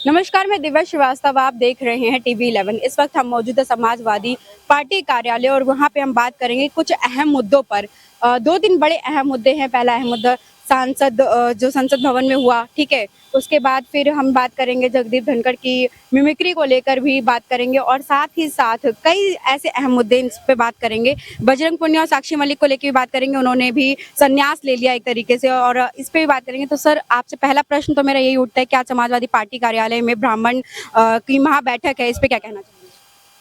नमस्कार, मैं दिव्या श्रीवास्तव। आप देख रहे हैं टीवी11। इस वक्त हम मौजूद है समाजवादी पार्टी कार्यालय और वहां पे हम बात करेंगे कुछ अहम मुद्दों पर। दो तीन बड़े अहम मुद्दे हैं। पहला अहम मुद्दा सांसद जो संसद भवन में हुआ, ठीक है। उसके बाद फिर हम बात करेंगे जगदीप धनखड़ की मिमिक्री को लेकर भी बात करेंगे और साथ ही साथ कई ऐसे अहम मुद्दे इन पे बात करेंगे। बजरंग पुनिया और साक्षी मलिक को लेकर भी बात करेंगे। उन्होंने भी संन्यास ले लिया एक तरीके से और इस पे भी बात करेंगे। तो सर, आपसे पहला प्रश्न तो मेरा यही उठता है कि आज समाजवादी पार्टी कार्यालय में ब्राह्मण की महाबैठक है, इस पे क्या कहना चाहिए?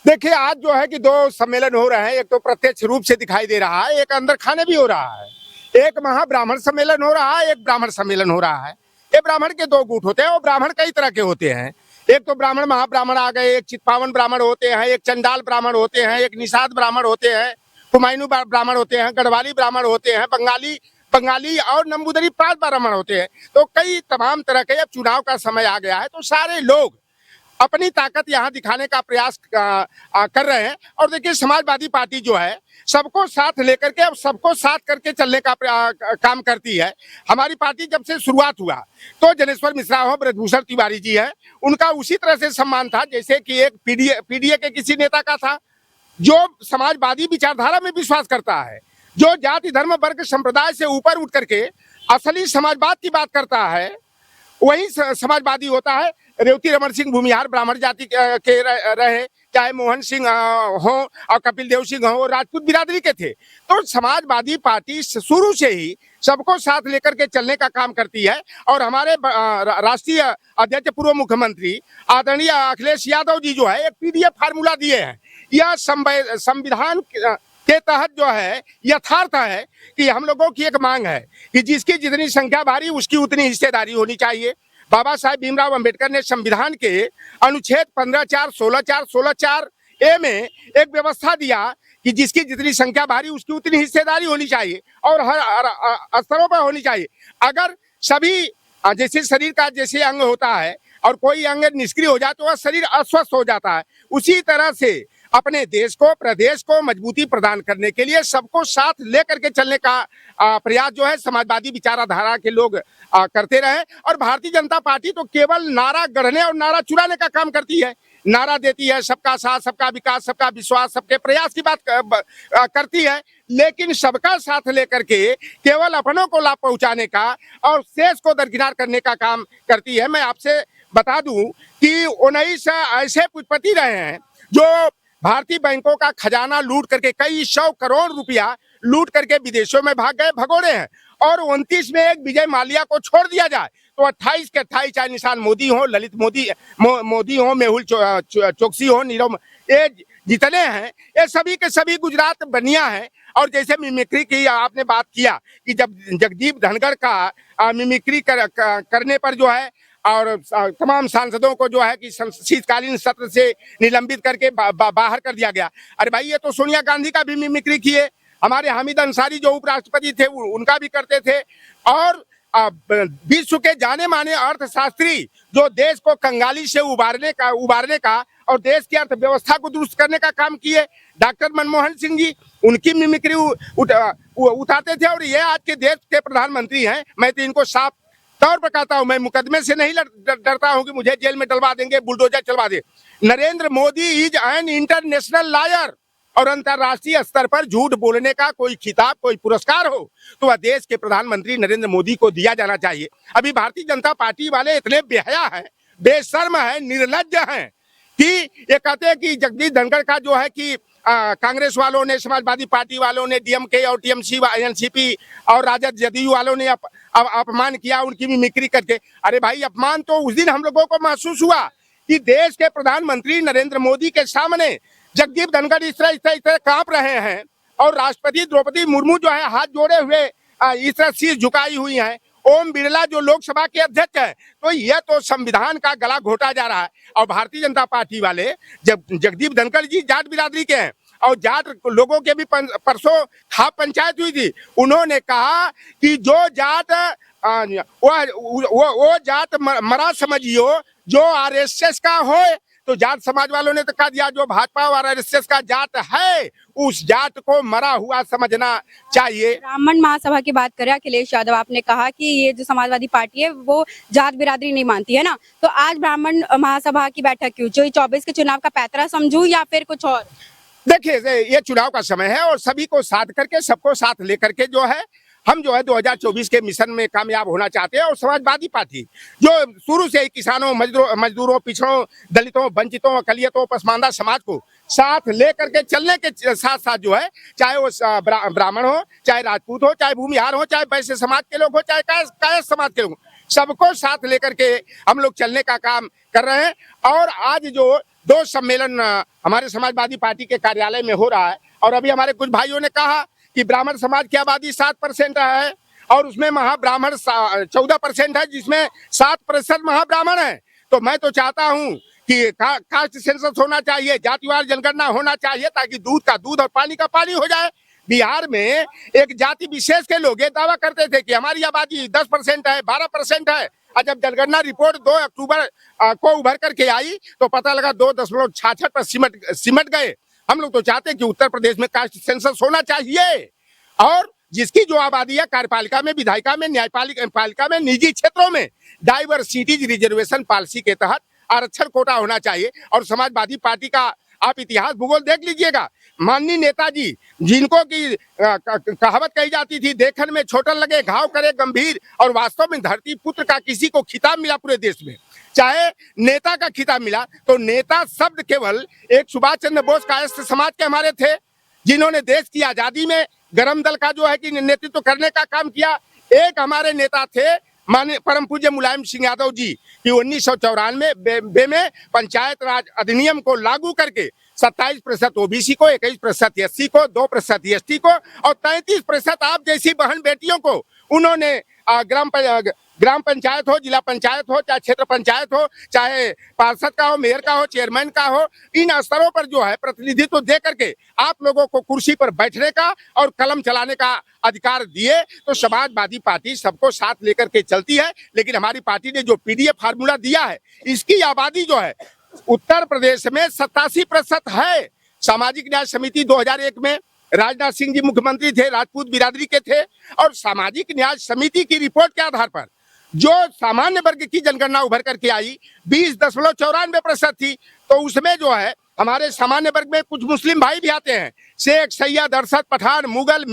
देखिए, आज जो है कि दो सम्मेलन हो रहे हैं। एक तो प्रत्यक्ष रूप से दिखाई दे रहा है, एक अंदर खाने भी हो रहा है। एक महाब्राह्मण सम्मेलन हो रहा है, एक ब्राह्मण सम्मेलन हो रहा है। ये ब्राह्मण के दो गुट होते हैं और ब्राह्मण कई तरह के होते हैं। एक तो ब्राह्मण महाब्राह्मण आ गए, एक चित्पावन ब्राह्मण होते हैं, एक चंडाल ब्राह्मण होते हैं, एक निषाद ब्राह्मण होते हैं, कुमायूं ब्राह्मण होते हैं, गढ़वाली ब्राह्मण होते हैं, बंगाली बंगाली और नंबूदरी प्रांत ब्राह्मण होते हैं। तो कई तमाम तरह के, अब चुनाव का समय आ गया है तो सारे लोग अपनी ताकत यहाँ दिखाने का प्रयास कर रहे हैं। और देखिए, समाजवादी पार्टी जो है सबको साथ लेकर के, अब सबको साथ करके चलने का काम करती है। हमारी पार्टी जब से शुरुआत हुआ तो जनेश्वर मिश्रा हो, ब्रजभूषण तिवारी जी है, उनका उसी तरह से सम्मान था जैसे कि एक पीडीए के किसी नेता का था, जो समाजवादी विचारधारा में विश्वास करता है, जो जाति धर्म वर्ग संप्रदाय से ऊपर उठ करके असली समाजवाद की बात करता है, वही समाजवादी होता है। रेवती रमन सिंह भूमिहार ब्राह्मण जाति के रहे, चाहे मोहन सिंह हो और कपिल देव सिंह हो, राजपूत बिरादरी के थे। तो समाजवादी पार्टी शुरू से ही सबको साथ लेकर के चलने का काम करती है। और हमारे राष्ट्रीय अध्यक्ष पूर्व मुख्यमंत्री आदरणीय अखिलेश यादव जी जो है एक पीडीएफ फार्मूला दिए हैं। यह संविधान के तहत जो है यथार्थ है कि हम लोगों की एक मांग है कि जिसकी जितनी संख्या भारी उसकी उतनी हिस्सेदारी होनी चाहिए। बाबा साहेब भीमराव अंबेडकर ने संविधान के अनुच्छेद 15(4), 16(4), 16(4) ए में एक व्यवस्था दिया कि जिसकी जितनी संख्या भारी उसकी उतनी हिस्सेदारी होनी चाहिए और हर स्तरों पर होनी चाहिए। अगर सभी जैसे शरीर का जैसे अंग होता है और कोई अंग निष्क्रिय हो जाए तो वह शरीर अस्वस्थ हो जाता है, उसी तरह से अपने देश को, प्रदेश को मजबूती प्रदान करने के लिए सबको साथ लेकर के चलने का प्रयास जो है समाजवादी विचारधारा के लोग करते रहे। और भारतीय जनता पार्टी तो केवल नारा गढ़ने और नारा चुराने का काम करती है। नारा देती है सबका साथ, सबका विकास, सबका विश्वास, सबके प्रयास की बात करती है, लेकिन सबका साथ लेकर के केवल अपनों को लाभ पहुंचाने का और शेष को दरकिनार करने का काम करती है। मैं आपसे बता दूं कि 19 ऐसे पूंजीपति रहे हैं जो भारतीय बैंकों का खजाना लूट करके कई 100 करोड़ रुपया लूट करके विदेशों में भाग गए, भगोड़े हैं। और 29 में एक विजय माल्या को छोड़ दिया जाए तो 28 के 28, चाहे निशान मोदी हो, ललित मोदी हो, मेहुल चोकसी हो, नीरव, ये जितने हैं ये सभी के सभी गुजरात बनिया हैं। और जैसे मिमिक्री की आपने बात किया कि जब जगदीप धनखड़ का मिमिक्री करने पर जो है और तमाम सांसदों को जो है कि शीतकालीन सत्र से निलंबित करके बाहर कर दिया गया। अरे भाई, ये तो सोनिया गांधी का भी मिमिक्री किए, हमारे हामिद अंसारी जो उपराष्ट्रपति थे उनका भी करते थे। और विश्व के जाने माने अर्थशास्त्री जो देश को कंगाली से उबारने का और देश की अर्थव्यवस्था को दुरुस्त करने का काम किए, डॉक्टर मनमोहन सिंह जी, उनकी मिमिक्री उठाते थे। और ये आज के देश के प्रधानमंत्री हैं। मैं तो इनको साफ तौर पर कहता हूं, मैं मुकदमे से नहीं डरता हूं कि मुझे जेल में डलवा देंगे, बुलडोजर चलवा दे। Narendra Modi is an international liar. और अंतरराष्ट्रीय स्तर पर झूठ बोलने का कोई खिताब, कोई पुरस्कार हो तो वह देश के प्रधानमंत्री नरेंद्र मोदी को दिया जाना चाहिए। अभी भारतीय जनता पार्टी वाले इतने बेहया हैं, बेशर्म हैं, निर्लज्ज हैं कि ये कहते हैं कि जगदीप धनखड़ का जो है कि कांग्रेस वालों ने, समाजवादी पार्टी वालों ने, डीएमके और टीएमसी, एनसीपी और राजद जदयू वालों ने अपमान किया उनकी मिमिक्री करके। अरे भाई, अपमान तो उस दिन हम लोगों को महसूस हुआ कि देश के प्रधानमंत्री नरेंद्र मोदी के सामने जगदीप धनखड़ इस तरह कांप रहे हैं और राष्ट्रपति द्रौपदी मुर्मू जो है हाथ जोड़े हुए इस तरह शीश झुकाई हुई हैं। ओम बिरला जो लोकसभा के अध्यक्ष है, तो यह तो संविधान का गला घोटा जा रहा है। और भारतीय जनता पार्टी वाले, जब जगदीप धनखड़ जी जाट बिरादरी के हैं और जाट लोगों के भी परसों खाप पंचायत हुई थी, उन्होंने कहा कि जो जाट वो जाट मरा समझियो जो आरएसएस का हो तो जाट समाज वालों ने तो कहा दिया जो भाजपा और आरएसएस का जाट है उस जाट को मरा हुआ समझना चाहिए। ब्राह्मण महासभा की बात करें, अखिलेश यादव, आपने कहा कि ये जो समाजवादी पार्टी है वो जात बिरादरी नहीं मानती है ना, तो आज ब्राह्मण महासभा की बैठक क्यों? जो 24 के चुनाव का पैतरा समझूं या फिर कुछ और? देखिए ये चुनाव का समय है और सभी को साथ करके सबको साथ लेकर के जो है हम जो है 2024 के मिशन में कामयाब होना चाहते हैं। और समाजवादी पार्टी जो शुरू से ही किसानों, मजदूरों, पिछड़ों, दलितों, वंचितों, अकलियतों, पसमानदा समाज को साथ लेकर के चलने के साथ साथ जो है चाहे वो ब्राह्मण हो, चाहे राजपूत हो, चाहे भूमिहार हो, चाहे वैश्य समाज के लोग हो, चाहे कायस्थ समाज के लोग, सबको साथ लेकर के हम लोग चलने का काम कर रहे हैं। और आज जो 2 सम्मेलन हमारे समाजवादी पार्टी के कार्यालय में हो रहा है और अभी हमारे कुछ भाइयों ने कहा कि ब्राह्मण समाज की आबादी 7% है और उसमें महाब्राह्मण 14% है, जिसमें 7% महाब्राह्मण है। तो मैं तो चाहता हूं कि कास्ट सेंसस होना चाहिए, जातिवार जनगणना होना चाहिए ताकि दूध का दूध और पानी का पानी हो जाए। बिहार में एक जाति विशेष के लोग ये दावा करते थे कि हमारी आबादी 10% है, 12% है, और जब जनगणना रिपोर्ट 2 अक्टूबर को उभर करके आई तो पता लगा 2.66 पर सिमट गए। हम लोग तो चाहते हैं कि उत्तर प्रदेश में कास्ट सेंसस होना चाहिए और जिसकी जो आबादी है कार्यपालिका में, विधायिका में, न्यायपालिका में, निजी क्षेत्रों में डाइवर्सिटीज रिजर्वेशन पॉलिसी के तहत आरक्षण कोटा होना चाहिए। और समाजवादी पार्टी का आप इतिहास भूगोल देख लीजिएगा, माननीय नेताजी जिनको की कहावत कही जाती थी, देखन में छोटन लगे घाव करे गंभीर, और वास्तव में धरती पुत्र का किसी को खिताब मिला पूरे देश में, चाहे नेता का खिताब मिला तो नेता शब्द केवल एक सुभाष चंद्र बोस कायस्थ समाज के हमारे थे जिन्होंने देश की आजादी में गरम दल का जो है कि नेतृत्व करने का काम किया। एक हमारे नेता थे माननीय परम पूज्य मुलायम सिंह यादव जी कि 1994 में पंचायत राज अधिनियम को लागू करके 27% ओबीसी को, 21% एससी को, 2% एसटी को और 33% आप जैसी बहन बेटियों को उन्होंने ग्राम पंचायत हो, जिला पंचायत हो, चाहे क्षेत्र पंचायत हो, चाहे पार्षद का हो, मेयर का हो, चेयरमैन का हो, इन स्तरों पर जो है प्रतिनिधित्व दे करके आप लोगों को कुर्सी पर बैठने का और कलम चलाने का अधिकार दिए। तो समाजवादी पार्टी सबको साथ लेकर के चलती है, लेकिन हमारी पार्टी ने जो पीडीएफ फार्मूला दिया है, इसकी आबादी जो है उत्तर प्रदेश में 87% है। सामाजिक न्याय समिति 2001 में राजनाथ सिंह जी मुख्यमंत्री थे, राजपूत बिरादरी के थे, और सामाजिक न्याय समिति की रिपोर्ट के आधार पर जो सामान्य वर्ग की जनगणना उभर करके आई 20.94% थी। तो उसमें जो है हमारे सामान्य वर्ग में कुछ मुस्लिम भाई भी आते हैं, शेख, सैयद, अरसद, पठान, मुगल,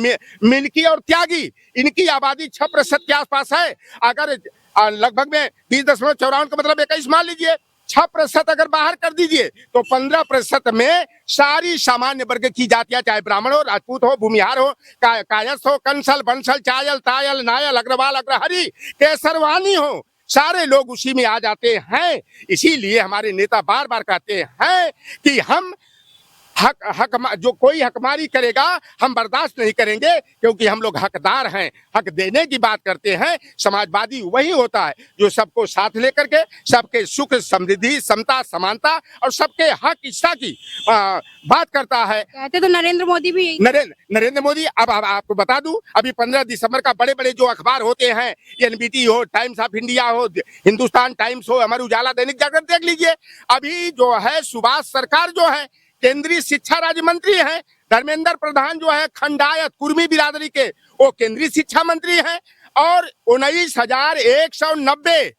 मिल्की और त्यागी, इनकी आबादी 6% के आसपास है। अगर लगभग में 20.54 का मतलब 21 मान लीजिए, 6% अगर बाहर कर दीजिए तो 15% में सारी सामान्य वर्ग की जातियां, चाहे ब्राह्मण हो, राजपूत हो, भूमिहार हो, कायस्थ हो, कंसल, बंसल, चायल, तायल, नायल, अग्रवाल, अग्रहरी, केसरवानी हो, सारे लोग उसी में आ जाते हैं। इसीलिए हमारे नेता बार बार कहते हैं कि हम हक जो कोई हकमारी करेगा हम बर्दाश्त नहीं करेंगे, क्योंकि हम लोग हकदार हैं, हक देने की बात करते हैं। समाजवादी वही होता है जो सबको साथ लेकर के सबके सुख, समृद्धि, समता, समानता और सबके हक इच्छा की बात करता है। कहते तो नरेंद्र मोदी भी नरेंद्र मोदी, अब आपको बता दूं, अभी 15 दिसंबर का बड़े बड़े जो अखबार होते हैं, एनबीटी हो, टाइम्स ऑफ इंडिया हो, हिंदुस्तान टाइम्स हो, अमर उजाला, दैनिक जागरण, देख लीजिए। अभी जो है सुभाष सरकार जो है केंद्रीय शिक्षा राज्य मंत्री हैं, धर्मेंद्र प्रधान जो है खंडायत कुर्मी बिरादरी के वो केंद्रीय शिक्षा मंत्री हैं, और 19,190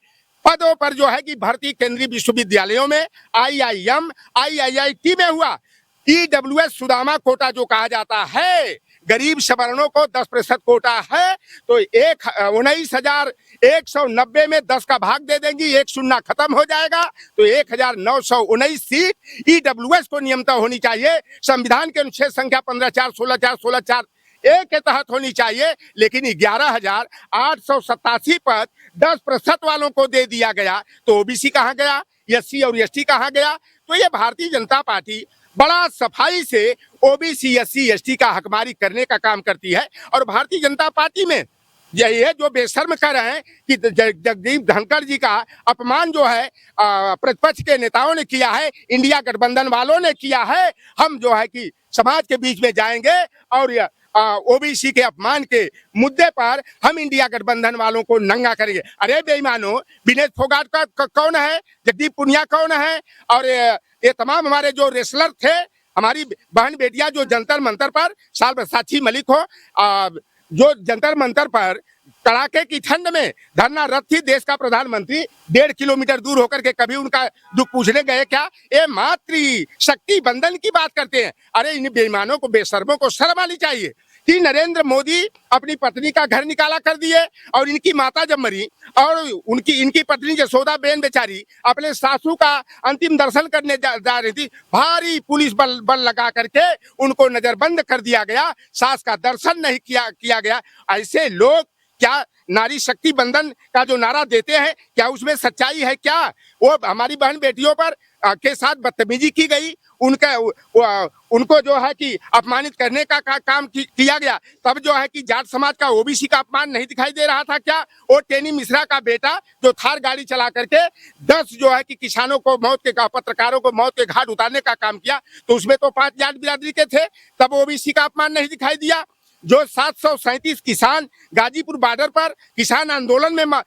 पदों पर जो है कि भर्ती केंद्रीय विश्वविद्यालयों में, IIM, IIT में हुआ। EWS सुदामा कोटा जो कहा जाता है, गरीब सवर्णों को 10% कोटा है, तो 19,190 में 10 का भाग दे देंगी, 1 शून्य खत्म हो जाएगा, तो 1,919 सीट EWS को नियमता होनी चाहिए। संविधान के अनुच्छेद संख्या 15(4), 16(4), 16(4) एक के तहत होनी चाहिए, लेकिन 11,887 पद 10% वालों को दे दिया गया, तो ओबीसी कहाँ गया, SC और ST कहाँ गया? तो ये भारतीय जनता पार्टी बड़ा सफाई से ओबीसी, SC, ST का हकमारी करने का काम करती है। और भारतीय जनता पार्टी में ये जो बेशर्म कर रहे हैं कि जगदीप धनखड़ जी का अपमान जो है प्रतिपक्ष के नेताओं ने किया है, इंडिया गठबंधन वालों ने किया है, हम जो है कि समाज के बीच में जाएंगे और ओबीसी के अपमान के मुद्दे पर हम इंडिया गठबंधन वालों को नंगा करेंगे। अरे बेईमानो, विनेश फोगाट का कौन है, जगदीप पुनिया कौन है, और ये तमाम हमारे जो रेसलर थे, हमारी बहन बेटियां जो जंतर मंतर पर, साल साक्षी मलिक हो, जो जंतर मंतर पर कड़ाके की ठंड में धरना रत थी, देश का प्रधानमंत्री 1.5 किलोमीटर दूर होकर के कभी उनका दुख पूछने गए क्या? ये मातृ शक्ति बंधन की बात करते हैं। अरे इन बेईमानों को, बेशर्मों को शर्म आनी चाहिए कि नरेंद्र मोदी अपनी पत्नी का घर निकाला कर दिए, और इनकी माता जब मरी और इनकी पत्नी जसोदा बेन बेचारी अपने सासू का अंतिम दर्शन करने जा रही थी, भारी पुलिस बल लगा करके उनको नजरबंद कर दिया गया, सास का दर्शन नहीं किया गया। ऐसे लोग क्या नारी शक्ति बंधन का जो नारा देते हैं, क्या उसमें सच्चाई है? क्या वो हमारी बहन बेटियों पर के साथ बदतमीजी की गई, उनको जो है कि अपमानित करने का काम किया गया, तब जो है कि जाट समाज का, ओबीसी का अपमान नहीं दिखाई दे रहा था क्या? वो टेनी मिश्रा का बेटा जो थार गाड़ी चला करके 10 जो है कि किसानों को मौत के, पत्रकारों को मौत के घाट उतारने का काम किया, तो उसमें तो 5 जाट बिरादरी के थे, तब ओबीसी का अपमान नहीं दिखाई दिया। जो 737 किसान गाजीपुर बॉर्डर पर किसान आंदोलन में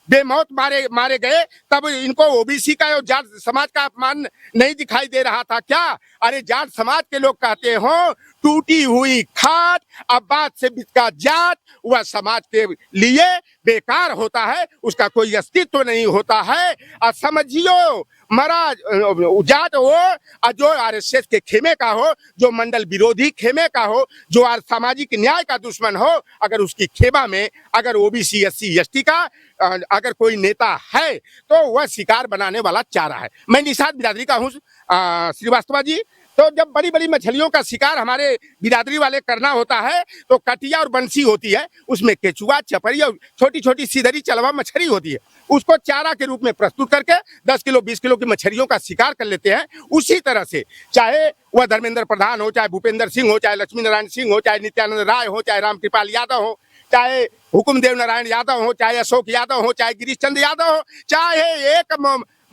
बेमौत मारे गए, तब इनको ओबीसी का और जाट समाज का अपमान नहीं दिखाई दे रहा था क्या? अरे जाट समाज के लोग कहते हो, टूटी हुई खाट अब बात से बिका जाट, वह समाज के लिए बेकार होता है, उसका कोई अस्तित्व नहीं होता है। समझियो मरा जाट हो जो आरएसएस के खेमे का हो, जो मंडल विरोधी खेमे का हो, जो सामाजिक न्याय का दुश्मन हो, अगर उसकी खेमा में अगर ओबीसी एससी एसटी का अगर कोई नेता है तो वह शिकार बनाने वाला चारा है। मैं निषाद बिरादरी का हूँ श्रीवास्तव जी। तो जब बड़ी बड़ी मछलियों का शिकार हमारे बिरादरी वाले करना होता है, तो कटिया और बंसी होती है, उसमें केचुआ, चपरी और छोटी छोटी सीधरी चलवा मछली होती है, उसको चारा के रूप में प्रस्तुत करके 10 किलो 20 किलो की मछलियों का शिकार कर लेते हैं। उसी तरह से चाहे वह धर्मेंद्र प्रधान हो, चाहे भूपेंद्र सिंह हो, चाहे लक्ष्मी नारायण सिंह हो, चाहे नित्यानंद राय हो, चाहे रामकृपाल यादव हो, चाहे हुकुमदेव नारायण यादव हो, चाहे अशोक यादव हो, चाहे गिरीश चंद्र यादव हो, चाहे एक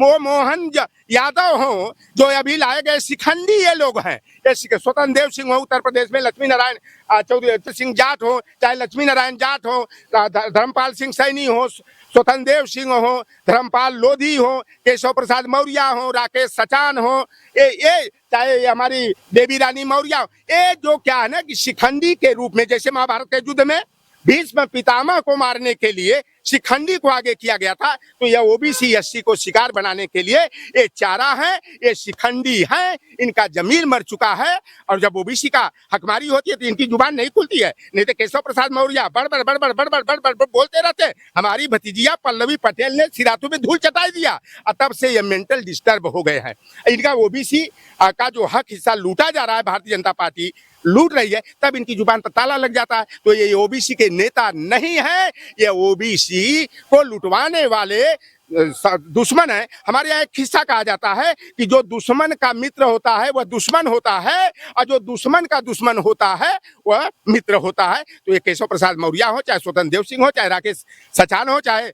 मोहन यादव हो, जो अभी लाए गए शिखंडी ये लोग हैं, ये स्वतंत्र देव सिंह हो उत्तर प्रदेश में, लक्ष्मी नारायण चौधरी सिंह जाट हो, चाहे लक्ष्मी नारायण जाट हो, धर्मपाल सिंह सैनी हो, स्वतंत्र देव सिंह हो, धर्मपाल लोधी हो, केशव प्रसाद मौर्य हो, राकेश सचान हो, ये चाहे हमारी देवी रानी मौर्य, ये जो क्या है ना कि शिखंडी के रूप में, जैसे महाभारत के युद्ध में भीष्म पितामह को मारने के लिए शिखंडी को आगे किया गया था, तो यह ओबीसी एससी को शिकार बनाने के लिए ये चारा है, ये शिखंडी है, इनका जमीर मर चुका है। और जब ओबीसी का हकमारी होती है तो इनकी जुबान नहीं खुलती है, नहीं तो केशव प्रसाद मौर्य बड़बड़ बड़बड़ बड़बड़ बड़बड़ बोलते रहते। हमारी भतीजिया पल्लवी पटेल ने सिरातू में धूल चटाई दिया, और तब से ये मेंटल डिस्टर्ब हो गए हैं। इनका ओबीसी का जो हक हिस्सा लूटा जा रहा है, भारतीय जनता पार्टी लूट रही है, तब इनकी जुबान पर ताला लग जाता है। तो ये ओबीसी के नेता नहीं है, ये ओबीसी को लुटवाने वाले दुश्मन है। हमारे यहाँ एक किस्सा कहा जाता है कि जो दुश्मन का मित्र होता है वह दुश्मन होता है, और जो दुश्मन का दुश्मन होता है वह मित्र होता है। तो ये केशव प्रसाद मौर्य हो, चाहे स्वतंत्र देव सिंह हो, चाहे राकेश सचान हो, चाहे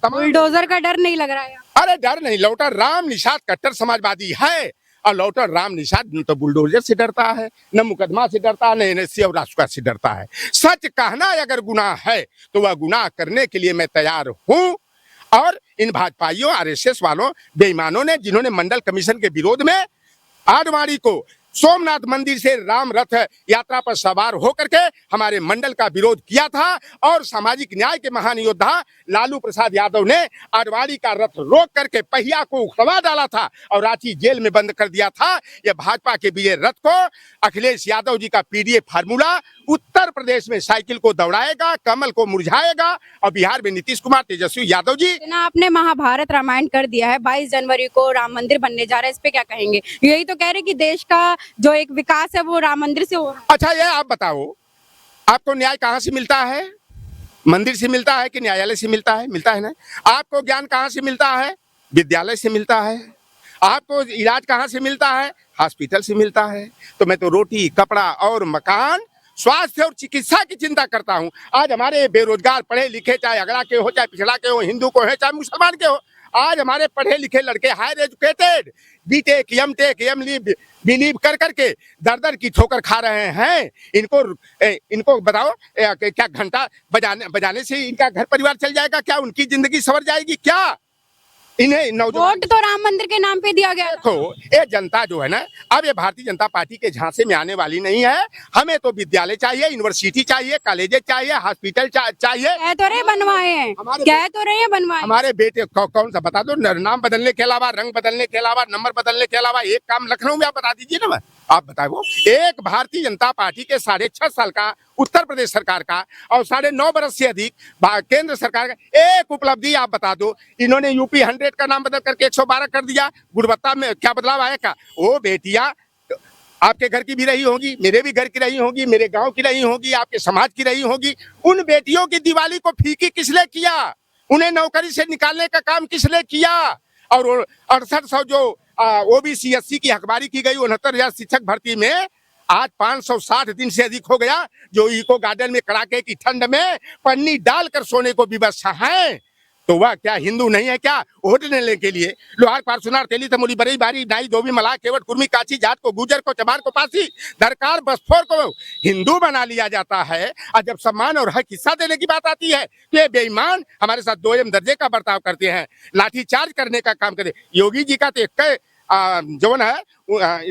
बुलडोजर का डर नहीं लग रहा है? अरे डर नहीं, लौटा राम निषाद कट्टर समाजवादी है, और लौटर राम निषाद न तो बुलडोजर से डरता है, न मुकदमा से डरता है, न एनएससी और राष्ट्रवाद से डरता है। सच कहना अगर गुनाह है तो वह गुनाह करने के लिए मैं तैयार हूं। और इन भाजपाइयों, आरएसएस वालों, बेईमानों ने, जिन्होंने मंडल कमीशन के विरोध में आडवाणी को सोमनाथ मंदिर से राम रथ यात्रा पर सवार होकर के हमारे मंडल का विरोध किया था, और सामाजिक न्याय के महान योद्धा लालू प्रसाद यादव ने आडवाणी का रथ रोक करके पहिया को उखड़वा डाला था और रांची जेल में बंद कर दिया था। यह भाजपा के विजय रथ को अखिलेश यादव जी का पीडीए फार्मूला उत्तर प्रदेश में साइकिल को दौड़ाएगा, कमल को मुरझाएगा, और बिहार में नीतीश कुमार, तेजस्वी यादव जी। आपने महाभारत रामायण कर दिया है, 22 जनवरी को राम मंदिर बनने जा रहा है, इस पे क्या कहेंगे? यही तो कह रहे कि देश का जो एक विकास है वो राम मंदिर से हो रहा है। अच्छा, ये आप बताओ, आपको न्याय कहाँ से मिलता है? मंदिर से मिलता है कि न्यायालय से मिलता है? मिलता है ना। आपको ज्ञान कहाँ से मिलता है? विद्यालय से मिलता है। आपको इलाज कहाँ से मिलता है? हॉस्पिटल से मिलता है। तो मैं तो रोटी, कपड़ा और मकान, स्वास्थ्य और चिकित्सा की चिंता करता हूँ। आज हमारे बेरोजगार, पढ़े लिखे, चाहे अगड़ा के हो, चाहे पिछड़ा के हो, हिंदू को है, चाहे मुसलमान के हो, आज हमारे पढ़े लिखे लड़के हायर एजुकेटेड बीटेक एमटेक एमली बिलीव कर करके दर दर की ठोकर खा रहे हैं। इनको बताओ क्या घंटा बजाने से इनका घर परिवार चल जाएगा क्या? उनकी जिंदगी संवर जाएगी क्या? इन्हें नौजवान वोट तो राम मंदिर के नाम पे दिया गया था। देखो, ये जनता जो है ना, अब ये भारतीय जनता पार्टी के झांसे में आने वाली नहीं है। हमें तो विद्यालय चाहिए, यूनिवर्सिटी चाहिए, कॉलेज चाहिए, हॉस्पिटल चाहिए। कह तो रहे बनवाए हैं, कह तो रहे हैं बनवाए। हमारे बेटे कौन सा बता दो, नाम बदलने के अलावा, रंग बदलने के अलावा, नंबर बदलने के अलावा एक काम लखनऊ में आप बता दीजिए ना। आप बताओ, एक भारतीय जनता पार्टी के 6.5 साल का उत्तर प्रदेश सरकार का और 9.5 बरस से अधिक केंद्र सरकार का एक उपलब्धि आप बता दो। इन्होंने यूपी 100 का नाम बदल करके 112 कर दिया। गुणवत्ता में क्या बदलाव आएगा? वो बेटियां आपके घर की भी रही होगी, मेरे भी घर की रही होगी, मेरे गांव की रही होगी, आपके समाज की रही होगी। उन बेटियों की दिवाली को फीकी किसने किया? उन्हें नौकरी से निकालने का काम किसने किया? और 6800 जो ओबीसी एससी की हकबारी की गई, 69,000 शिक्षक भर्ती में आज 560 दिन से अधिक हो गया, जो इको गार्डन में कड़ाके की ठंड में पन्नी डालकर सोने को विवश है। तो वह क्या हिंदू नहीं है क्या? वोट लेने के लिए लोहार पारसुनार तेली तमोली बरई बारी नाई धोबी मलाह केवट कुर्मी काची जाट को गुजर को चमार को पासी दरकार बसफोर को हिंदू बना लिया जाता है। और जब सम्मान और हक हिस्सा देने की बात आती है तो ये बेईमान हमारे साथ 2M दर्जे का बर्ताव करते हैं, लाठीचार्ज करने का काम करते। योगी जी का तो एक जो है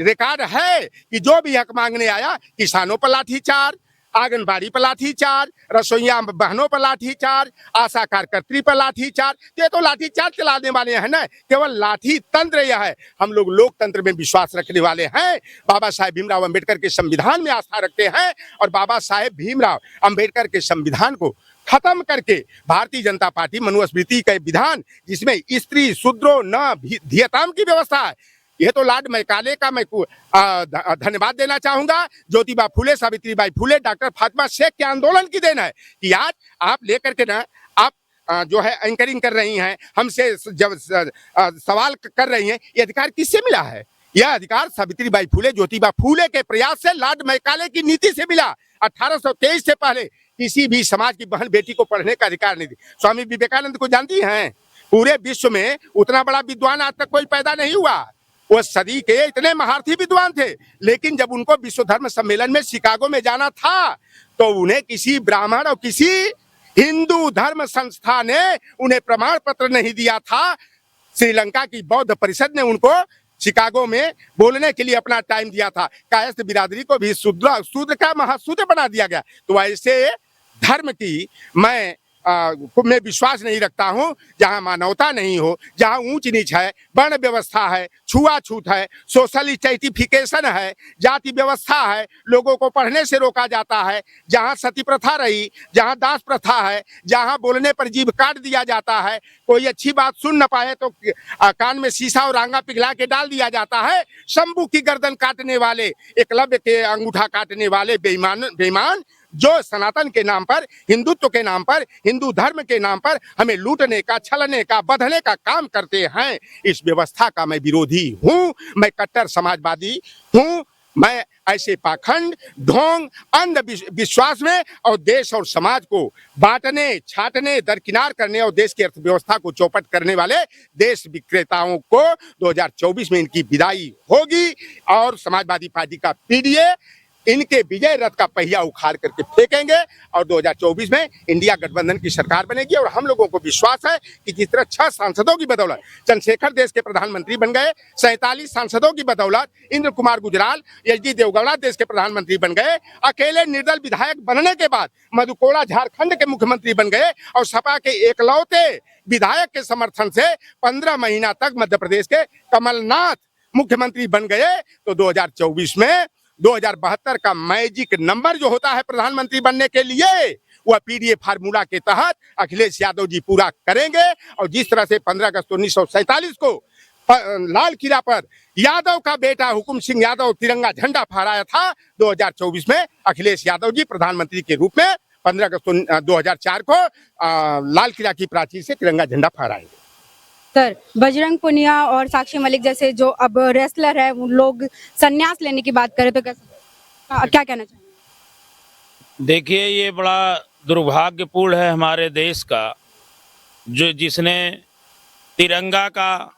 रिकॉर्ड है कि जो भी हक मांगने आया, किसानों पर लाठीचार्ज, आंगनबाड़ी पर लाठीचार्ज, रसोईया बहनों पर लाठीचार्ज, आशा कार्यकर्त्री पर लाठीचार्ज। ये तो लाठीचार्ज चलाने वाले हैं ना, केवल लाठी तंत्र यह है। हम लोग लोकतंत्र में विश्वास रखने वाले हैं, बाबा साहेब भीमराव अंबेडकर के संविधान में आस्था रखते हैं और बाबा साहेब भीमराव अंबेडकर के संविधान को खत्म करके भारतीय जनता पार्टी मनुस्मृति का विधान, जिसमें स्त्री शूद्रो न धियताम की व्यवस्था है, ये तो लॉर्ड मैकाले का मैं धन्यवाद देना चाहूंगा। ज्योतिबा फूले, सावित्रीबाई फूले, डॉक्टर फातिमा शेख के आंदोलन की देन है कि आज आप लेकर के ना आप जो है एंकरिंग कर रही हैं, हमसे जब सवाल कर रही हैं, ये अधिकार किससे मिला है? यह अधिकार सावित्रीबाई फूले, ज्योतिबा फूले के प्रयास से, लॉर्ड मैकाले की नीति से मिला। 1823 से पहले किसी भी समाज की बहन बेटी को पढ़ने का अधिकार नहीं थी। स्वामी विवेकानंद को जानती हैं? पूरे विश्व में उतना बड़ा विद्वान आज तक कोई पैदा नहीं हुआ। वो सदी के इतने महारथी विद्वान थे, लेकिन जब उनको विश्व धर्म सम्मेलन में शिकागो में जाना था तो उन्हें किसी ब्राह्मण और किसी हिंदू धर्म संस्था ने उन्हें प्रमाण पत्र नहीं दिया था। श्रीलंका की बौद्ध परिषद ने उनको शिकागो में बोलने के लिए अपना टाइम दिया था। कायस्थ बिरादरी को भी शूद्र का महाशूद्र बना दिया गया। तो ऐसे धर्म की मैं विश्वास नहीं रखता हूं जहां मानवता नहीं हो, जहां ऊंच नीच है, वर्ण व्यवस्था है, छुआछूत है, सोशल स्ट्रैटिफिकेशन है, जाति व्यवस्था है, लोगों को पढ़ने से रोका जाता है, जहां सती प्रथा रही, जहां दास प्रथा है, जहां बोलने पर जीभ काट दिया जाता है, कोई अच्छी बात सुन न पाए तो कान में शीशा और आंगा पिघला के डाल दिया जाता है। शंभू की गर्दन काटने वाले, एकलव्य के अंगूठा काटने वाले बेईमान जो सनातन के नाम पर, हिंदुत्व के नाम पर, हिंदू धर्म के नाम पर हमें लूटने का, छलने का, बधने का काम करते हैं। इस व्यवस्था का मैं विरोधी हूं। मैं कट्टर समाजवादी हूं। मैं ऐसे पाखंड, ढोंग, अंधविश्वास में और देश और समाज को बांटने, छाटने, दरकिनार करने और देश की अर्थव्यवस्था को चौपट करने वाले देश विक्रेताओं को 2024 में इनकी विदाई होगी और समाजवादी पार्टी का पीडीए इनके विजय रथ का पहिया उखाड़ करके फेंकेंगे और 2024 में इंडिया गठबंधन की सरकार बनेगी। और हम लोगों को विश्वास है कि जिस तरह 6 सांसदों की बदौलत चंद्रशेखर देश के प्रधानमंत्री बन गए, 47 सांसदों की बदौलत इंद्र कुमार गुजराल, एचडी देवगौड़ा देश के प्रधानमंत्री बन गए, अकेले निर्दल विधायक बनने के बाद मधुकोड़ा झारखंड के मुख्यमंत्री बन गए और सपा के एकलौते विधायक के समर्थन से 15 महीना तक मध्य प्रदेश के कमलनाथ मुख्यमंत्री बन गए। तो 2024 में 2072 का मैजिक नंबर जो होता है प्रधानमंत्री बनने के लिए, वह पीडीए फार्मूला के तहत अखिलेश यादव जी पूरा करेंगे। और जिस तरह से 15 अगस्त 1947 को लाल किला पर यादव का बेटा हुकुम सिंह यादव तिरंगा झंडा फहराया था, 2024 में अखिलेश यादव जी प्रधानमंत्री के रूप में 15 अगस्त 2004 को लाल किला की प्राचीर से तिरंगा झंडा फहराएंगे। सर, बजरंग पुनिया और साक्षी मलिक जैसे जो अब रेसलर है, वो लोग संन्यास लेने की बात करें तो क्या कहना चाहेंगे? देखिए, ये बड़ा दुर्भाग्यपूर्ण है हमारे देश का, जो जिसने तिरंगा का,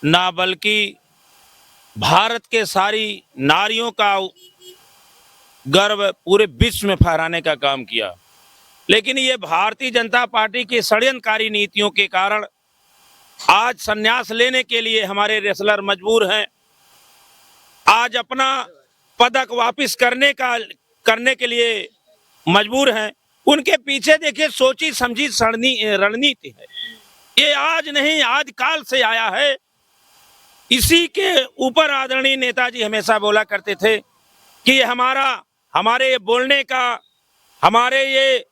ना बल्कि भारत के सारी नारियों का गर्व पूरे विश्व में फहराने का काम किया। लेकिन ये भारतीय जनता पार्टी की षड्यंत्रकारी नीतियों के कारण आज संन्यास लेने के लिए हमारे रेसलर मजबूर हैं। आज अपना पदक वापस करने के लिए मजबूर हैं। उनके पीछे देखिए सोची समझी रणनीति है। ये आज नहीं, आज काल से आया है। इसी के ऊपर आदरणीय नेताजी हमेशा बोला करते थे कि हमारे ये बोलने का, हमारे ये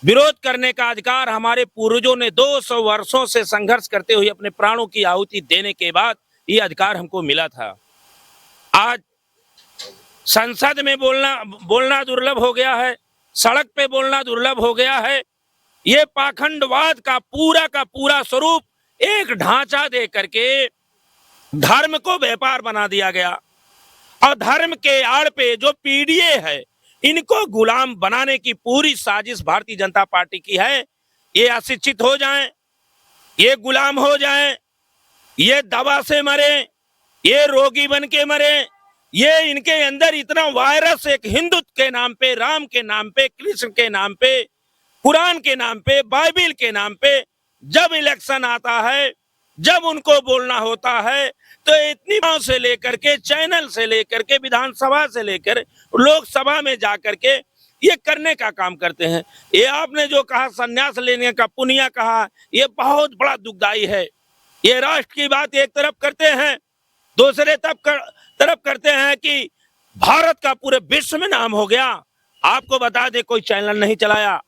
विरोध करने का अधिकार हमारे पूर्वजों ने 200 वर्षों से संघर्ष करते हुए अपने प्राणों की आहुति देने के बाद ये अधिकार हमको मिला था। आज संसद में बोलना दुर्लभ हो गया है, सड़क पे बोलना दुर्लभ हो गया है। ये पाखंडवाद का पूरा स्वरूप एक ढांचा दे करके धर्म को व्यापार बना दिया गया और धर्म के आड़ पे जो पीडीए है, इनको गुलाम बनाने की पूरी साजिश भारतीय जनता पार्टी की है। ये अशिक्षित हो जाएं, ये गुलाम हो जाएं, ये दवा से मरे, ये रोगी बन के मरे, ये इनके अंदर इतना वायरस एक हिंदुत्व के नाम पे, राम के नाम पे, कृष्ण के नाम पे, कुरान के नाम पे, बाइबिल के नाम पे जब इलेक्शन आता है, जब उनको बोलना होता है तो इतनी गांव से लेकर के, चैनल से लेकर के, विधानसभा से लेकर लोकसभा में जाकर के ये करने का काम करते हैं। ये आपने जो कहा संन्यास लेने का पुनिया कहा, ये बहुत बड़ा दुखदाई है। ये राष्ट्र की बात एक तरफ करते हैं, दूसरे तरफ करते हैं कि भारत का पूरे विश्व में नाम हो गया। आपको बता दे, कोई चैनल नहीं चलाया,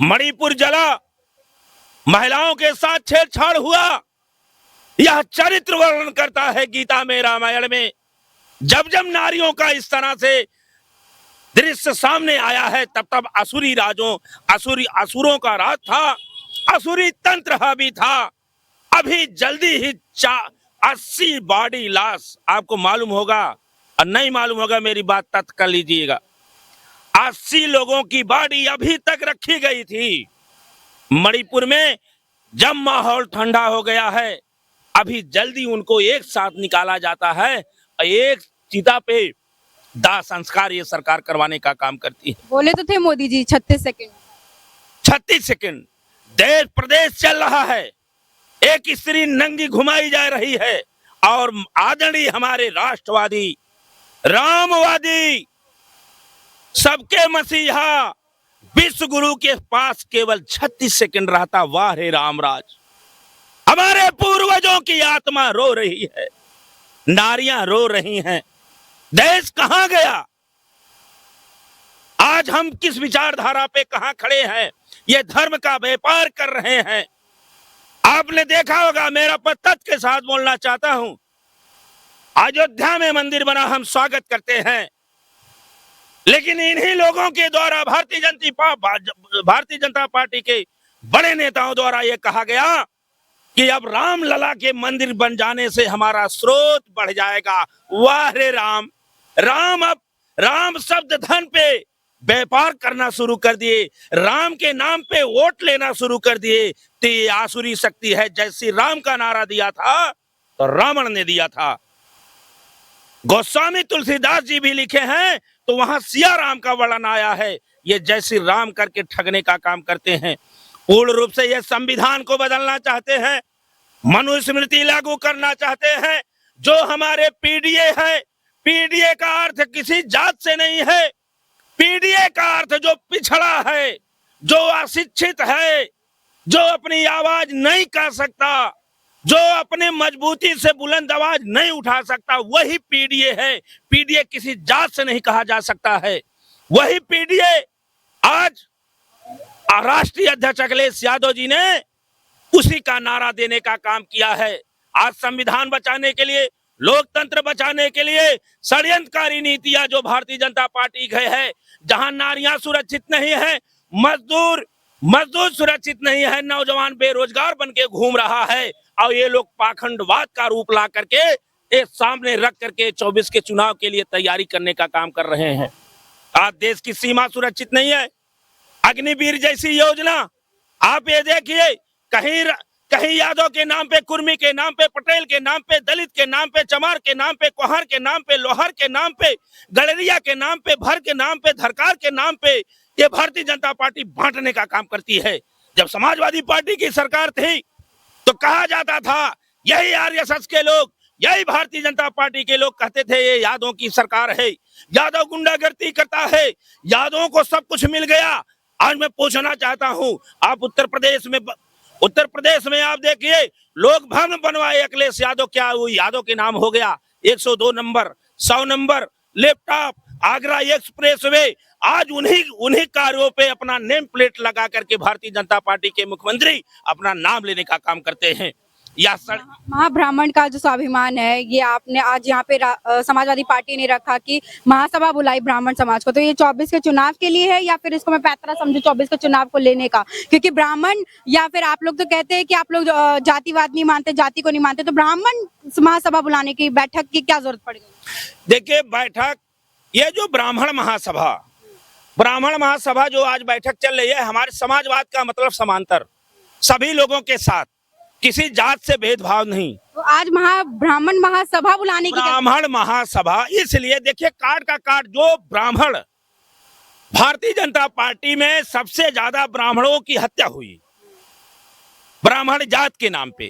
मणिपुर जला, महिलाओं के साथ छेड़छाड़ हुआ। यह चरित्र वर्णन करता है गीता में, रामायण में। जब जब नारियों का इस तरह से दृश्य सामने आया है, तब तब असुरों का राज था, असुरी तंत्र हावी था। अभी जल्दी ही 80 बॉडी लाश, आपको मालूम होगा और नहीं मालूम होगा मेरी बात तत्काल कर लीजिएगा, 80 लोगों की बॉडी अभी तक रखी गई थी मणिपुर में। जब माहौल ठंडा हो गया है, अभी जल्दी उनको एक साथ निकाला जाता है और एक चिता पे दाह संस्कार ये सरकार करवाने का काम करती है। बोले तो थे मोदी जी 36 सेकंड। 36 सेकंड देश प्रदेश चल रहा है, एक स्त्री नंगी घुमाई जा रही है और आदरणीय हमारे राष्ट्रवादी, रामवादी, सबके मसीहा विश्व गुरु के पास केवल 36 सेकंड रहता। वाह रे रामराज, हमारे पूर्वजों की आत्मा रो रही है, नारियां रो रही हैं। देश कहां गया? आज हम किस विचारधारा पे कहां खड़े हैं? ये धर्म का व्यापार कर रहे हैं। आपने देखा होगा, मेरा तथ्य के साथ बोलना चाहता हूं, अयोध्या में मंदिर बना, हम स्वागत करते हैं, लेकिन इन्हीं लोगों के द्वारा भारतीय जनता पार्टी के बड़े नेताओं द्वारा यह कहा गया कि अब रामलला के मंदिर बन जाने से हमारा स्रोत बढ़ जाएगा। वाह रे राम, अब राम शब्द धन पे व्यापार करना शुरू कर दिए, राम के नाम पे वोट लेना शुरू कर दिए। तो ये आसुरी शक्ति है। जैसी राम का नारा दिया था तो रावण ने दिया था। गोस्वामी तुलसीदास जी भी लिखे हैं तो वहां सिया राम का वर्णन आया है। ये जय श्री राम करके ठगने का काम करते हैं। पूर्ण रूप से ये संविधान को बदलना चाहते हैं, मनुस्मृति लागू करना चाहते हैं। जो हमारे पीडीए है, पीडीए का अर्थ किसी जात से नहीं है, पीडीए का अर्थ जो पिछड़ा है, जो अशिक्षित है, जो अपनी आवाज नहीं कर सकता, जो अपने मजबूती से बुलंद आवाज नहीं उठा सकता, वही पीडीए है। पीडीए किसी जात से नहीं कहा जा सकता है। वही पीडीए आज राष्ट्रीय अध्यक्ष अखिलेश यादव जी ने उसी का नारा देने का काम किया है। आज संविधान बचाने के लिए, लोकतंत्र बचाने के लिए षड्यंत्रकारी नीतियां जो भारतीय जनता पार्टी गए है, जहां नारियां सुरक्षित नहीं है, मजदूर सुरक्षित नहीं है, नौजवान बेरोजगार बन के घूम रहा है, और ये लोग पाखंडवाद का रूप ला करके एक सामने रख करके 24 के चुनाव के लिए तैयारी करने का काम कर रहे हैं। आज देश की सीमा सुरक्षित नहीं है। अग्निवीर जैसी योजना आप ये देखिए, कहीं यादव के नाम पे, कुर्मी के नाम पे, पटेल के नाम पे, दलित के नाम पे, चमार के नाम पे, कोहार के नाम पे, लोहार के नाम पे, गडरिया के नाम पे, भर के नाम पे, धरकार के नाम पे ये भारतीय जनता पार्टी बांटने का काम करती है। जब समाजवादी पार्टी की सरकार थी तो कहा जाता था, यही आरएसएस के लोग, यही भारतीय जनता पार्टी के लोग कहते थे ये यादवों की सरकार है, यादव गुंडागर्दी करता है, यादवों को सब कुछ मिल गया। आज मैं पूछना चाहता हूं, आप उत्तर प्रदेश में आप देखिए, लोग भवन बनवाए अखिलेश यादव, क्या वो यादव के नाम हो गया? 102 number, 100 number, laptop, Agra expressway, आज उन्हीं कार्यों पे अपना नेम प्लेट लगा करके भारतीय जनता पार्टी के मुख्यमंत्री अपना नाम लेने का काम करते हैं। या महाब्राह्मण का जो स्वाभिमान है, ये आपने आज यहाँ पे समाजवादी पार्टी ने रखा कि महासभा बुलाई ब्राह्मण समाज को, तो ये 24 के चुनाव के लिए है या फिर इसको मैं पैतरा समझू 24 के चुनाव को लेने का? क्योंकि ब्राह्मण, या फिर आप लोग तो कहते हैं कि आप लोग जातिवाद नहीं मानते, जाति को नहीं मानते, तो ब्राह्मण महासभा बुलाने की, बैठक की क्या जरूरत पड़ गई? देखिए बैठक, ये जो ब्राह्मण महासभा जो आज बैठक चल रही है, हमारे समाजवाद का मतलब समांतर, सभी लोगों के साथ, किसी जात से भेदभाव नहीं। तो आज ब्राह्मण महासभा बुलाने की, ब्राह्मण महासभा इसलिए, देखिए काट का काट, जो ब्राह्मण, भारतीय जनता पार्टी में सबसे ज्यादा ब्राह्मणों की हत्या हुई ब्राह्मण जात के नाम पे,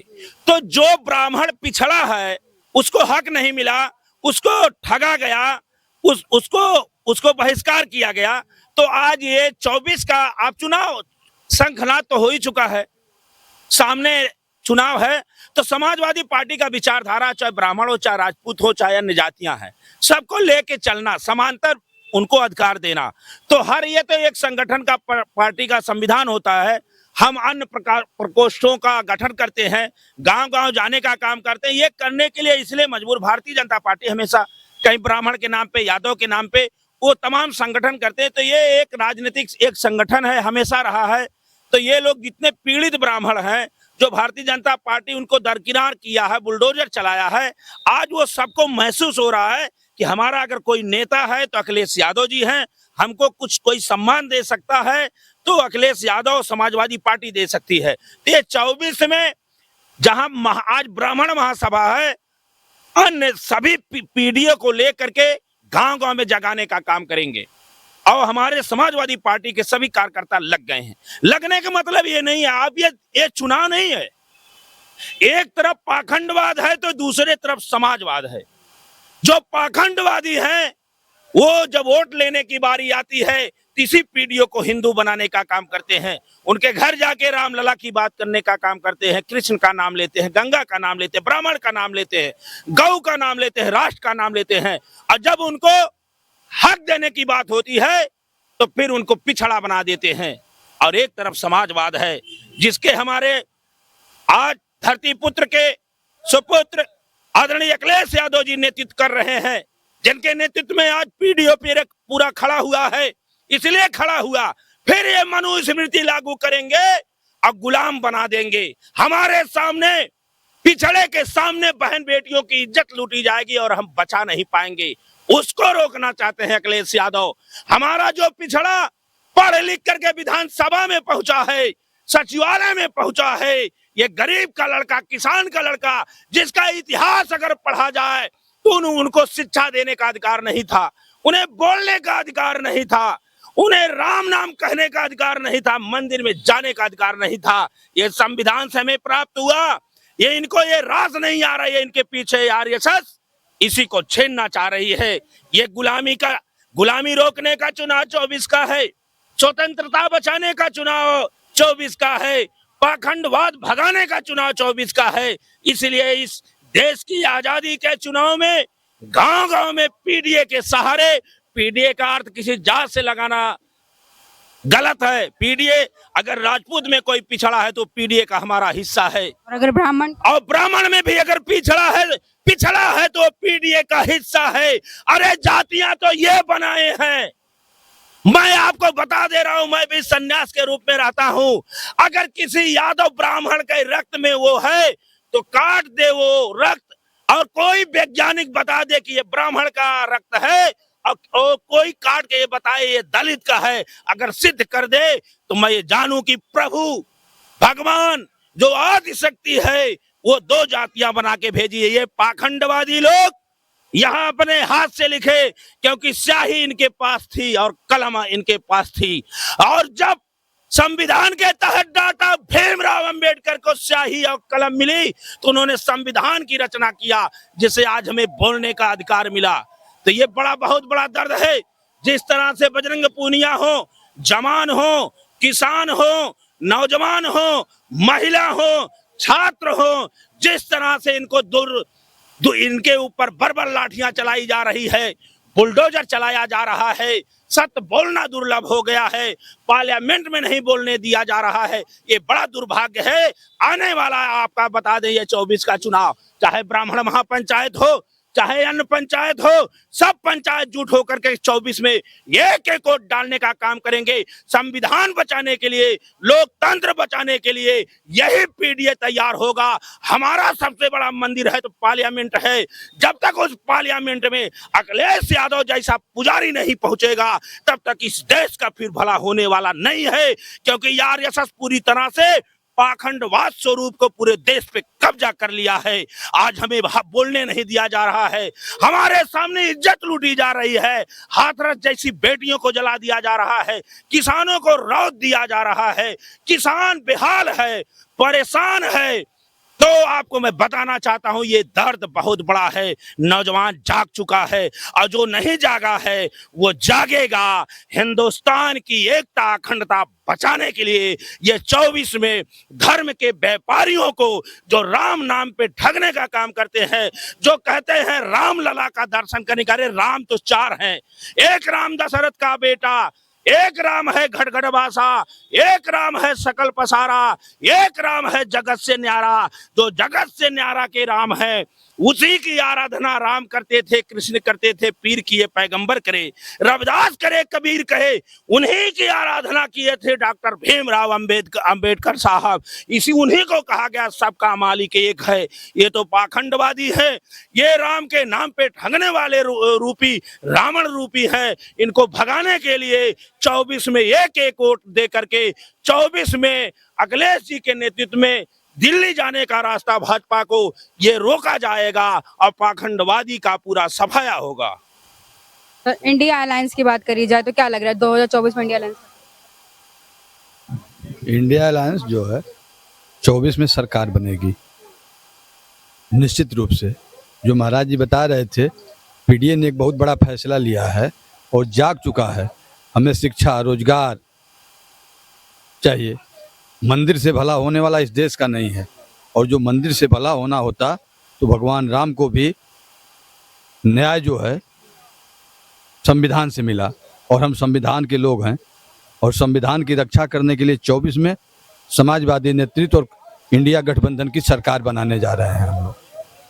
तो जो ब्राह्मण पिछड़ा है उसको हक नहीं मिला, उसको ठगा गया, उसको बहिष्कार किया गया। तो आज ये 24 का आप चुनाव, शंखनाद तो हो ही चुका है, सामने चुनाव है, तो समाजवादी पार्टी का विचारधारा, चाहे ब्राह्मण हो, चाहे राजपूत हो, चाहे अन्य जातियां हैं, सबको लेके चलना, समांतर उनको अधिकार देना। तो हर ये तो एक संगठन का, पार्टी का संविधान होता है, हम अन्य प्रकोष्ठों का गठन करते हैं, गांव-गांव जाने का काम करते हैं। ये करने के लिए इसलिए मजबूर भारतीय जनता पार्टी हमेशा कहीं ब्राह्मण के नाम पे, यादव के नाम पे वो तमाम संगठन करते हैं। तो ये एक राजनीतिक एक संगठन है, हमेशा रहा है। तो ये लोग जितने पीड़ित ब्राह्मण हैं, जो भारतीय जनता पार्टी उनको दरकिनार किया है, बुलडोजर चलाया है, आज वो सबको महसूस हो रहा है कि हमारा अगर कोई नेता है तो अखिलेश यादव जी हैं, हमको कुछ कोई सम्मान दे सकता है तो अखिलेश यादव समाजवादी पार्टी दे सकती है। तो ये 24 में जहां आज ब्राह्मण महासभा है, अन्य सभी पीढ़ियों को लेकर के गांव-गांव में जगाने का काम करेंगे। और हमारे समाजवादी पार्टी के सभी कार्यकर्ता लग गए हैं। लगने का मतलब ये नहीं है, आप ये चुनाव नहीं है, एक तरफ पाखंडवाद है तो दूसरे तरफ समाजवाद है। जो पाखंडवादी हैं वो जब वोट लेने की बारी आती है, किसी पीढ़ियों को हिंदू बनाने का काम करते हैं, उनके घर जाके रामलला की बात करने का काम करते हैं, कृष्ण का नाम लेते हैं, गंगा का नाम लेते हैं, ब्राह्मण का नाम लेते हैं, गौ का नाम लेते हैं, राष्ट्र का नाम लेते हैं, और जब उनको हक देने की बात होती है तो फिर उनको पिछड़ा बना देते हैं। और एक तरफ समाजवाद है, जिसके हमारे आज धरती पुत्र के सुपुत्र आदरणीय अखिलेश यादव जी नेतृत्व कर रहे हैं, जिनके नेतृत्व में आज पीढ़ियों पर पूरा खड़ा हुआ है। इसलिए खड़ा हुआ, फिर ये मनुस्मृति लागू करेंगे और गुलाम बना देंगे। हमारे सामने, पिछड़े के सामने बहन बेटियों की इज्जत लूटी जाएगी और हम बचा नहीं पाएंगे। उसको रोकना चाहते हैं अखिलेश यादव। हमारा जो पिछड़ा पढ़ लिख करके विधानसभा में पहुंचा है, सचिवालय में पहुंचा है, ये गरीब का लड़का, किसान का लड़का, जिसका इतिहास अगर पढ़ा जाए तो उनको शिक्षा देने का अधिकार नहीं था, उन्हें बोलने का अधिकार नहीं था, उन्हें राम नाम कहने का अधिकार नहीं था, मंदिर में जाने का अधिकार नहीं था। ये संविधान से हमें प्राप्त हुआ। ये इनको ये राज नहीं आ रहा है, इनके पीछे आरएसएस इसी को छीनना चाह रही है। ये गुलामी रोकने का चुनाव 24 का है, स्वतंत्रता बचाने का चुनाव 24 का है, पाखंडवाद भगाने का चुनाव 24 का है। इसलिए इस देश की आजादी के चुनाव में गांव-गांव में पीडीए के सहारे, पीडीए का अर्थ किसी जात से लगाना गलत है। पीडीए, अगर राजपूत में कोई पिछड़ा है तो पीडीए का हमारा हिस्सा है, और अगर ब्राह्मण में भी अगर पिछड़ा है तो पीडीए का हिस्सा है। अरे जातियां तो ये बनाए हैं, मैं आपको बता दे रहा हूं, मैं भी सन्यास के रूप में रहता हूं। अगर किसी यादव ब्राह्मण के रक्त में वो है तो काट दे वो रक्त, और कोई वैज्ञानिक बता दे कि ये ब्राह्मण का रक्त है, और कोई काट के ये बताए ये दलित का है, अगर सिद्ध कर दे तो मैं ये जानूं कि प्रभु भगवान जो आदिशक्ति है वो दो जातियां बना के भेजी है। ये पाखंडवादी लोग यहाँ अपने हाथ से लिखे, क्योंकि स्याही इनके पास थी और कलम इनके पास थी। और जब संविधान के तहत डॉक्टर भीमराव अंबेडकर को स्याही और कलम मिली तो उन्होंने संविधान की रचना किया, जिसे आज हमें बोलने का अधिकार मिला। तो ये बहुत बड़ा दर्द है। जिस तरह से बजरंग पूनिया हो, जवान हो, किसान हो, नौजवान हो, महिला हो, छात्र हो, जिस तरह से इनके ऊपर बर्बर लाठियां चलाई जा रही है, बुलडोजर चलाया जा रहा है, सत्य बोलना दुर्लभ हो गया है, पार्लियामेंट में नहीं बोलने दिया जा रहा है, ये बड़ा दुर्भाग्य है। आने वाला आपका बता दें ये 24 का चुनाव, चाहे ब्राह्मण महापंचायत हो, चाहे अन्य पंचायत हो, सब पंचायत जुट होकर के 24 में एक एक वोट डालने का काम करेंगे। संविधान बचाने के लिए, लोकतंत्र बचाने के लिए यही पीडीए तैयार होगा। हमारा सबसे बड़ा मंदिर है तो पार्लियामेंट है। जब तक उस पार्लियामेंट में अखिलेश यादव जैसा पुजारी नहीं पहुंचेगा, तब तक इस देश का फिर भला होने वाला नहीं है, क्योंकि आरएसएस पूरी तरह से पाखंडवाद स्वरूप को पूरे देश पे कब्जा कर लिया है। आज हमें बोलने नहीं दिया जा रहा है, हमारे सामने इज्जत लूटी जा रही है, हाथरस जैसी बेटियों को जला दिया जा रहा है, किसानों को रौद दिया जा रहा है, किसान बेहाल है, परेशान है। तो आपको मैं बताना चाहता हूं ये दर्द बहुत बड़ा है। नौजवान जाग चुका है और जो नहीं जागा है वो जागेगा। हिंदुस्तान की एकता अखंडता बचाने के लिए ये 24 में धर्म के व्यापारियों को, जो राम नाम पे ठगने का काम करते हैं, जो कहते हैं राम लला का दर्शन करने का, अरे राम तो 4 हैं। एक राम दशरथ का बेटा, एक राम है घटघटवासा, एक राम है सकल पसारा, एक राम है जगत से न्यारा। जो जगत से न्यारा के राम है उसी की आराधना राम करते थे, कृष्ण करते थे, पीर किए पैगंबर करे, रविदास करे, कबीर कहे, उन्हीं की आराधना किए थे डॉक्टर भीमराव अंबेडकर साहब। इसी उन्हीं को कहा गया सबका मालिक एक है। ये तो पाखंडवादी है, ये राम के नाम पे ठगने वाले रूपी रावण रूपी है। इनको भगाने के लिए 24 में एक एक वोट दे करके 24 में अखिलेश जी के नेतृत्व में दिल्ली जाने का रास्ता भाजपा को ये रोका जाएगा और पाखंडवादी का पूरा सफाया होगा। इंडिया अलायंस की बात करी जाए तो क्या लग रहा है 2024 में इंडिया अलायंस जो है 24 में सरकार बनेगी निश्चित रूप से। जो महाराज जी बता रहे थे, पीडीए ने एक बहुत बड़ा फैसला लिया है और जाग चुका है। हमें शिक्षा, रोजगार चाहिए। मंदिर से भला होने वाला इस देश का नहीं है, और जो मंदिर से भला होना होता तो भगवान राम को भी न्याय जो है संविधान से मिला, और हम संविधान के लोग हैं और संविधान की रक्षा करने के लिए 24 में समाजवादी नेतृत्व और इंडिया गठबंधन की सरकार बनाने जा रहे हैं हम लोग।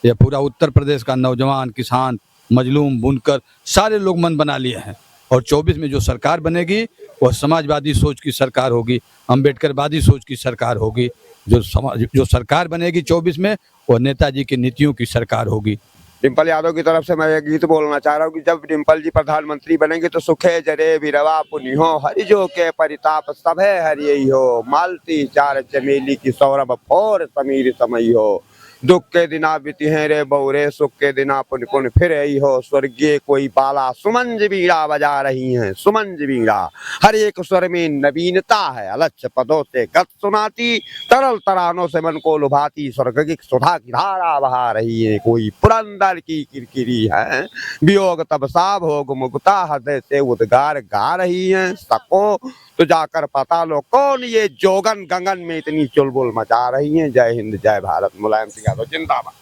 यह पूरा उत्तर प्रदेश का नौजवान, किसान, मजलूम, बुनकर सारे लोग मन बना लिए हैं, और 24 में जो सरकार बनेगी वह समाजवादी सोच की सरकार होगी, अंबेडकरवादी सोच की सरकार होगी। जो सरकार बनेगी 24 में वह नेताजी की नीतियों की सरकार होगी। डिम्पल यादव की तरफ से मैं एक गीत बोलना चाह रहा हूँ कि जब डिम्पल जी प्रधानमंत्री बनेंगे तो सुखे जरे बिरवा पुनि हो, हरिजो के परिताप सब है हरियई हो, मालती चार चमेली की सौरभ फोर समीर समय हो, दुख के दिना बीती हैं रे बहुरे, सुख के दिना पुन पुन फिर आई हो, स्वर्गीय कोई बाला सुमंज बीड़ा बजा रही हैं, सुमंज बीड़ा हर एक स्वर में नवीनता है, अलक्ष्य पदों से गत सुनाती, तरल तरानों से मन को लुभाती, स्वर्ग की सुधा की धारा बहा रही है, कोई पुरंदर की किरकिरी है, वियोग तब सा भोग मुक्ता हृदय से उद्गार गा रही हैं, सको तो जाकर पता लो कौन ये जोगन गगन में इतनी चुलबुल मचा रही हैं। जय हिंद, जय भारत। मुलायम सिंह यादव जिंदाबाद।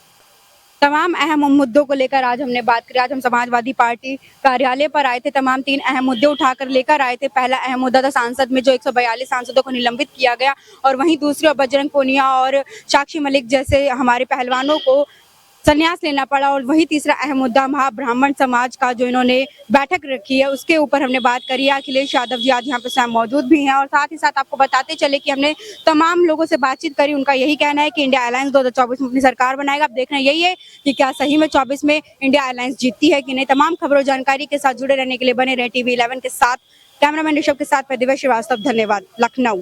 तमाम अहम मुद्दों को लेकर आज हमने बात करी। आज हम समाजवादी पार्टी कार्यालय पर आए थे, तमाम 3 अहम मुद्दे उठाकर लेकर आए थे। पहला अहम मुद्दा था सांसद में जो 142 सांसदों को निलंबित किया गया, और वहीं दूसरी ओर बजरंग पूनिया और साक्षी मलिक जैसे हमारे पहलवानों को संन्यास लेना पड़ा, और वही तीसरा अहम मुद्दा महाब्राह्मण समाज का जो इन्होंने बैठक रखी है उसके ऊपर हमने बात करी है। अखिलेश यादव जी आज यहाँ पे स्वयं मौजूद भी हैं, और साथ ही साथ आपको बताते चले कि हमने तमाम लोगों से बातचीत करी। उनका यही कहना है कि इंडिया अलायंस 2024 में अपनी सरकार बनाएगा। अब देखना यही है कि क्या सही में 24 में इंडिया अलायंस जीतती है कि नहीं। तमाम खबरों जानकारी के साथ जुड़े रहने के लिए बने रहे TV11 के साथ। कैमरामैन ऋषभ के साथ मैं दिव्या श्रीवास्तव, धन्यवाद। लखनऊ।